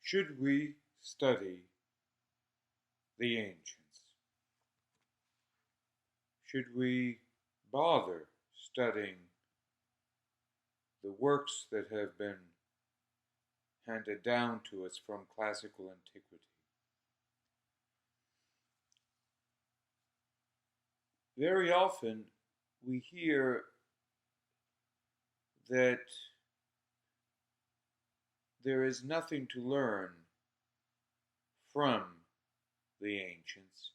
Should we study the ancients? Should we bother studying the works that have been handed down to us from classical antiquity? Very often we hear that there is nothing to learn from the ancients.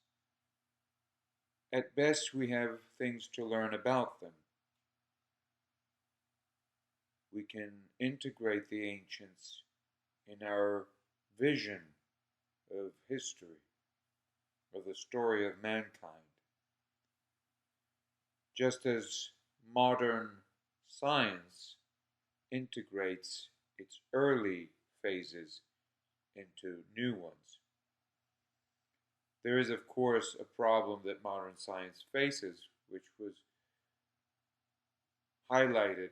At best, we have things to learn about them. We can integrate the ancients in our vision of history or the story of mankind. Just as modern science integrates its early phases into new ones. There is, of course, a problem that modern science faces, which was highlighted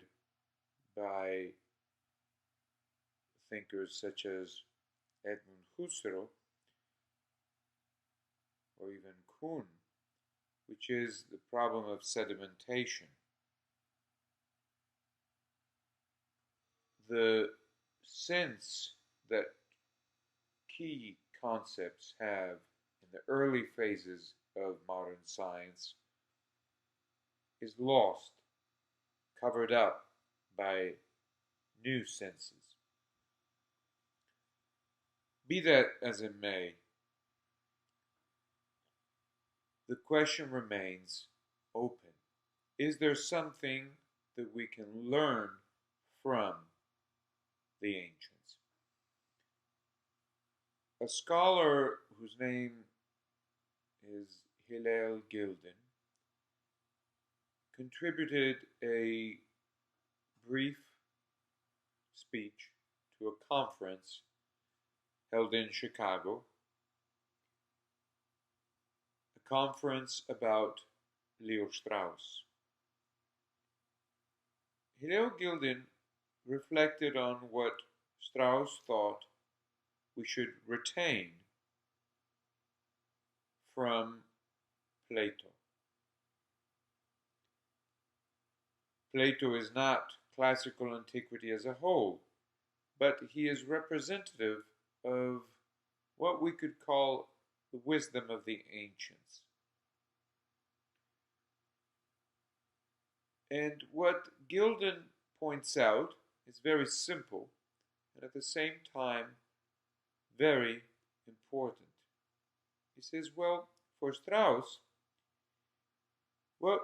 by thinkers such as Edmund Husserl or even Kuhn, which is the problem of sedimentation. The sense that key concepts have in the early phases of modern science is lost, covered up by new senses. Be that as it may, the question remains open. Is there something that we can learn from the ancients? A scholar whose name is Hillel Gilden contributed a brief speech to a conference held in Chicago, a conference about Leo Strauss. Hillel Gilden reflected on what Strauss thought we should retain from Plato. Plato is not classical antiquity as a whole, but he is representative of what we could call the wisdom of the ancients. And what Gilden points out is very simple and at the same time very important. He says, well, for Strauss, what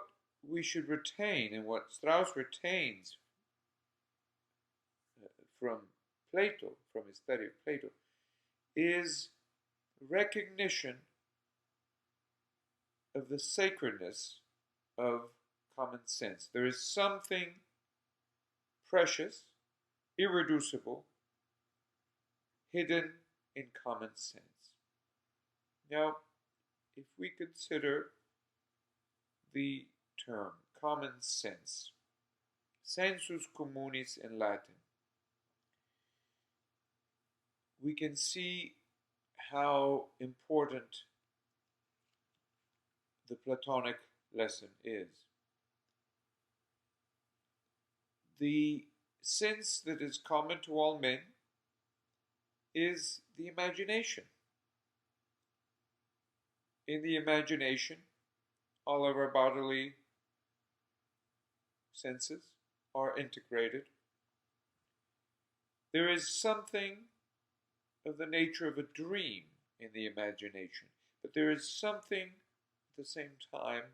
we should retain and what Strauss retains from Plato, from his study of Plato, is recognition of the sacredness of common sense. There is something precious, irreducible, hidden in common sense. Now, if we consider the term common sense, sensus communis in Latin, we can see how important the Platonic lesson is. The sense that is common to all men is the imagination. In the imagination, all of our bodily senses are integrated. There is something of the nature of a dream in the imagination, but there is something at the same time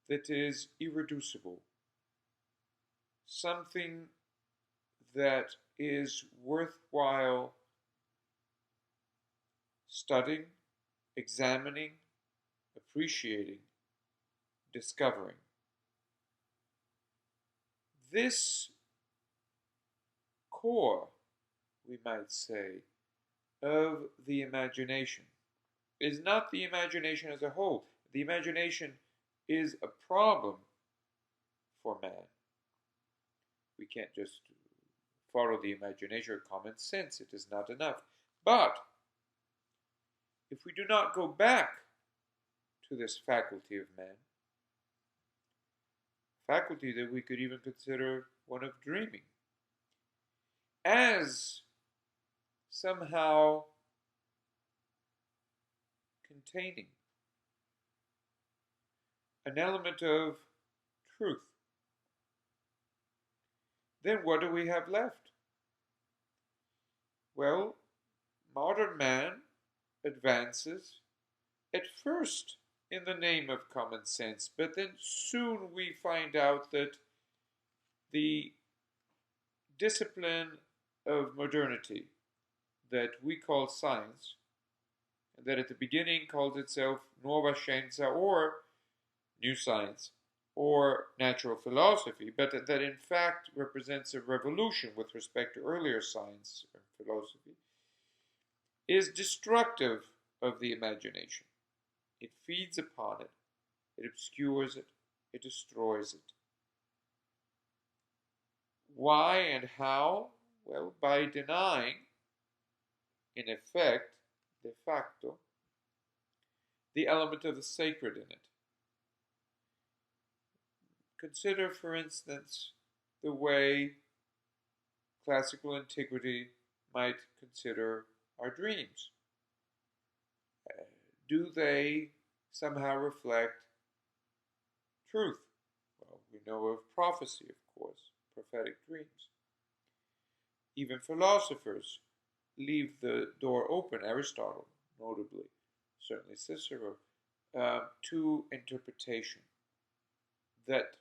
that is irreducible, something that is worthwhile studying, examining, appreciating, discovering. This core, we might say, of the imagination is not the imagination as a whole. The imagination is a problem for man. We can't just follow the imagination or common sense. It is not enough. But if we do not go back to this faculty of man, faculty that we could even consider one of dreaming, as somehow containing an element of truth, then what do we have left? Well, modern man advances at first in the name of common sense, but then soon we find out that the discipline of modernity that we call science, and that at the beginning called itself Nuova Scienza, or New Science, or Natural Philosophy, but that in fact represents a revolution with respect to earlier science or philosophy, is destructive of the imagination. It feeds upon it, it obscures it, it destroys it. Why and how? Well, by denying, in effect, de facto, the element of the sacred in it. Consider, for instance, the way classical antiquity might consider our dreams. Do they somehow reflect truth? Well, we know of prophecy, of course, prophetic dreams. Even philosophers leave the door open, Aristotle, notably, certainly Cicero, to interpretation that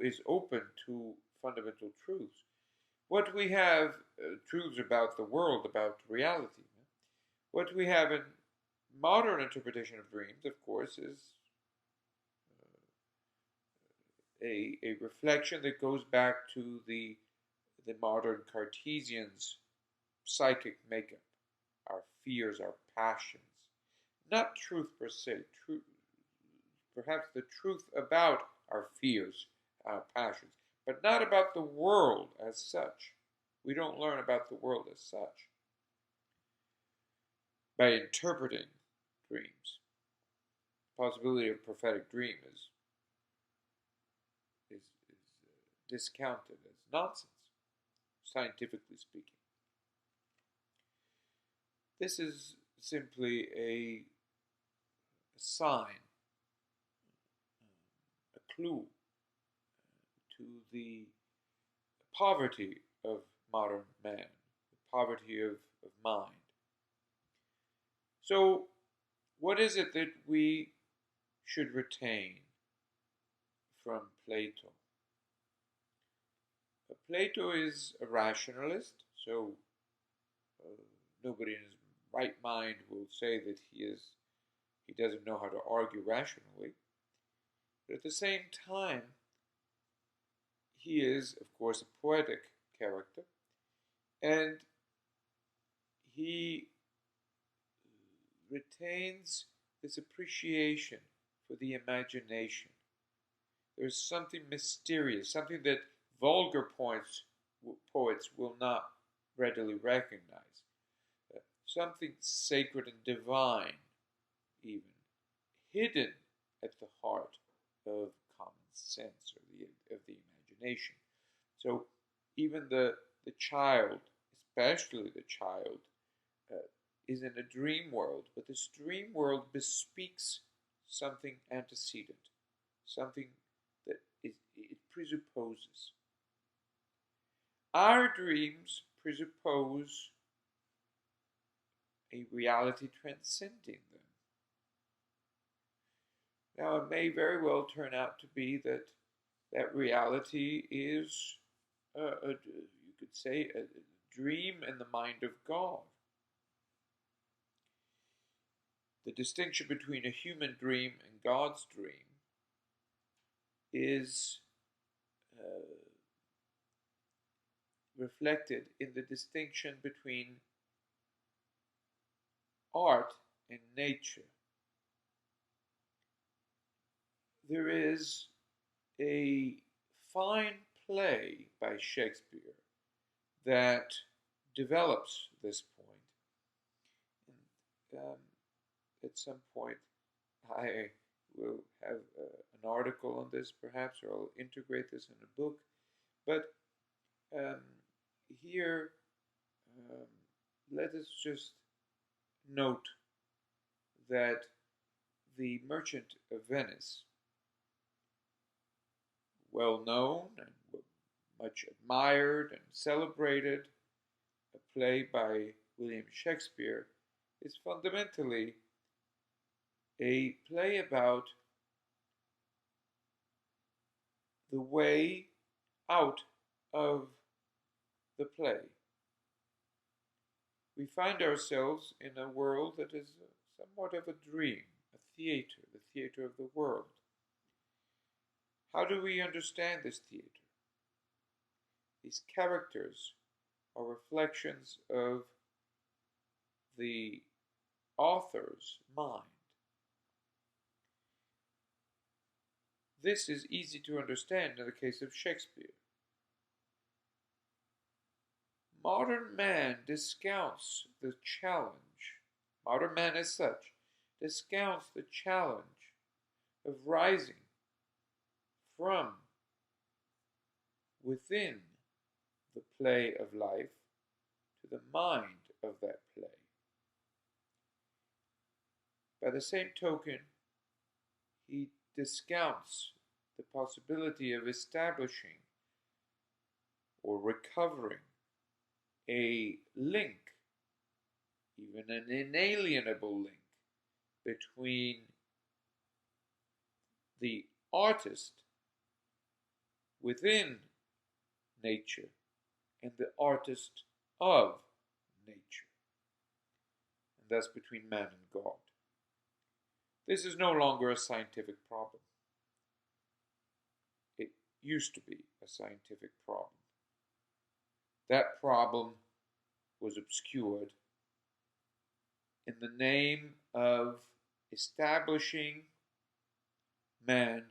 is open to fundamental truths. What we have, truths about the world, about reality, what we have in modern interpretation of dreams, of course, is a reflection that goes back to the modern Cartesians' psychic makeup, our fears, our passions. Not truth per se, perhaps the truth about our fears, our passions, but not about the world as such. We don't learn about the world as such by interpreting dreams. The possibility of prophetic dream is discounted as nonsense, scientifically speaking. This is simply a sign, a clue to the poverty of modern man, the poverty of mind. So, what is it that we should retain from Plato? Plato is a rationalist, so nobody in his right mind will say that he doesn't know how to argue rationally. But at the same time, he is, of course, a poetic character, and he retains this appreciation for the imagination. There's something mysterious, something that vulgar poets will not readily recognize. Something sacred and divine, even, hidden at the heart of common sense or of the imagination. So even the child, especially the child, is in a dream world, but this dream world bespeaks something antecedent, something that it presupposes. Our dreams presuppose a reality transcending them. Now, it may very well turn out to be that that reality is, you could say, a dream in the mind of God. The distinction between a human dream and God's dream is reflected in the distinction between art and nature. There is a fine play by Shakespeare that develops this point. And at some point, I will have an article on this, perhaps, or I'll integrate this in a book. But um, here, um, let us just note that the Merchant of Venice, well known and much admired and celebrated, a play by William Shakespeare, is fundamentally a play about the way out of the play. We find ourselves in a world that is somewhat of a dream, a theater, the theater of the world. How do we understand this theater? These characters are reflections of the author's mind. This is easy to understand in the case of Shakespeare. Modern man discounts the challenge, modern man as such, discounts the challenge of rising from within the play of life to the mind of that play. By the same token, he discounts the possibility of establishing or recovering a link, even an inalienable link, between the artist within nature and the artist of nature, and thus between man and God. This is no longer a scientific problem. It used to be a scientific problem. That problem was obscured in the name of establishing man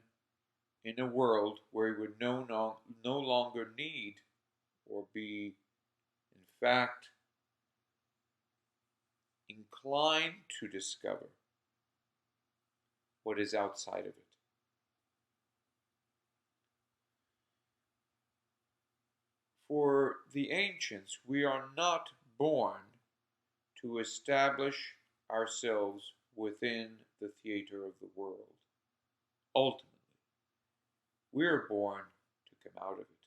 in a world where he would no longer need or be, in fact, inclined to discover what is outside of it. For the ancients, we are not born to establish ourselves within the theater of the world. Ultimately, we're born to come out of it.